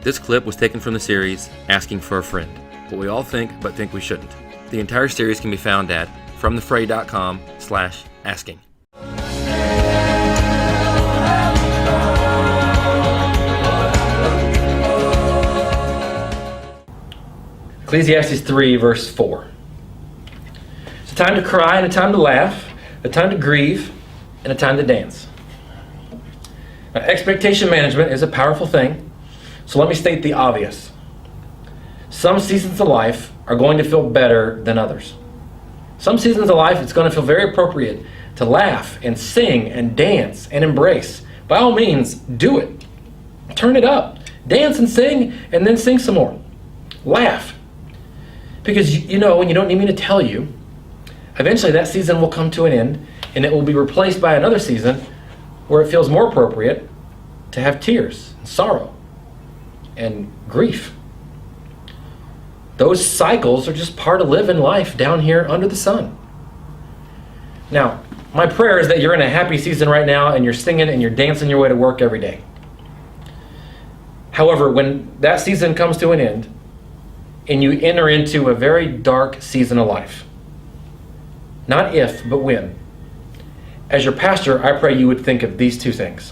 This clip was taken from the series Asking for a Friend, what we all think but think we shouldn't. The entire series can be found at fromthefray.com/asking. Ecclesiastes 3, verse 4. It's a time to cry and a time to laugh, a time to grieve and a time to dance. Now, expectation management is a powerful thing, so let me state the obvious. Some seasons of life are going to feel better than others. Some seasons of life, it's going to feel very appropriate to laugh and sing and dance and embrace. By all means, do it. Turn it up. Dance and sing, and then sing some more. Laugh. Because you know, and you don't need me to tell you, eventually that season will come to an end, and it will be replaced by another season where it feels more appropriate to have tears and sorrow and grief. Those cycles are just part of living life down here under the sun. Now, my prayer is that you're in a happy season right now and you're singing and you're dancing your way to work every day. However, when that season comes to an end and you enter into a very dark season of life, not if, but when, as your pastor, I pray you would think of these two things.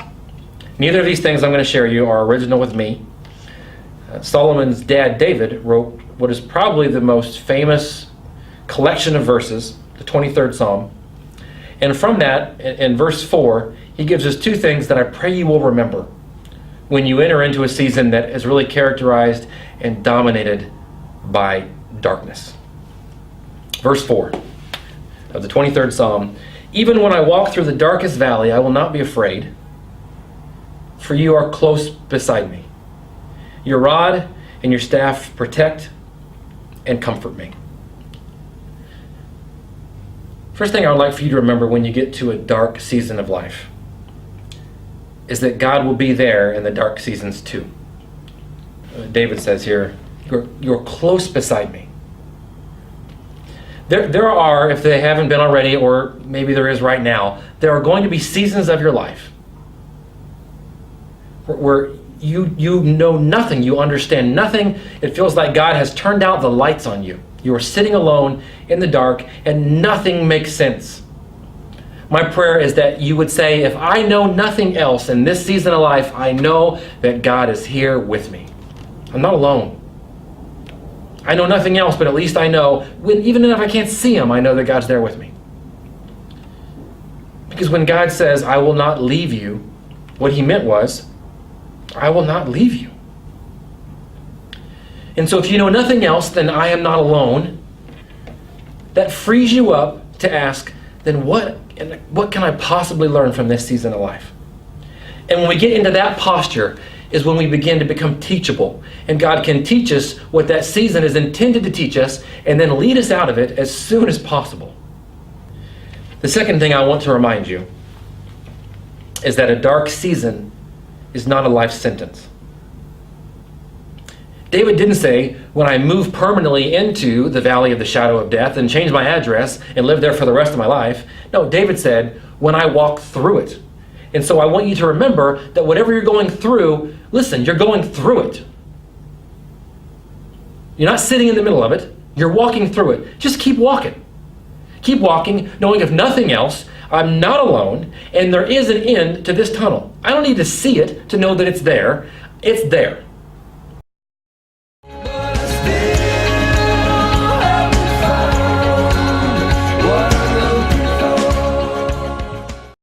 Neither of these things I'm going to share you are original with me. Solomon's dad, David, wrote what is probably the most famous collection of verses, the 23rd Psalm. And from that, in verse 4, he gives us two things that I pray you will remember when you enter into a season that is really characterized and dominated by darkness. Verse 4 of the 23rd Psalm, "Even when I walk through the darkest valley, I will not be afraid, for you are close beside me. Your rod and your staff protect and comfort me." First thing I would like for you to remember when you get to a dark season of life is that God will be there in the dark seasons too. David says here, you're close beside me. There are, if they haven't been already, or maybe there is right now, there are going to be seasons of your life where you know nothing, you understand nothing. It feels like God has turned out the lights on you. You are sitting alone in the dark and nothing makes sense. My prayer is that you would say, if I know nothing else in this season of life, I know that God is here with me. I'm not alone. I know nothing else, but at least I know, even if I can't see him, I know that God's there with me. Because when God says, I will not leave you, what he meant was, I will not leave you. And so if you know nothing else, then I am not alone. That frees you up to ask, then what can I possibly learn from this season of life? And when we get into that posture is when we begin to become teachable. And God can teach us what that season is intended to teach us and then lead us out of it as soon as possible. The second thing I want to remind you is that a dark season is not a life sentence. David didn't say, when I move permanently into the valley of the shadow of death and change my address and live there for the rest of my life. No, David said, when I walk through it. And so I want you to remember that whatever you're going through, listen, you're going through it. You're not sitting in the middle of it. You're walking through it. Just keep walking. Keep walking, knowing if nothing else, I'm not alone, and there is an end to this tunnel. I don't need to see it to know that it's there. It's there.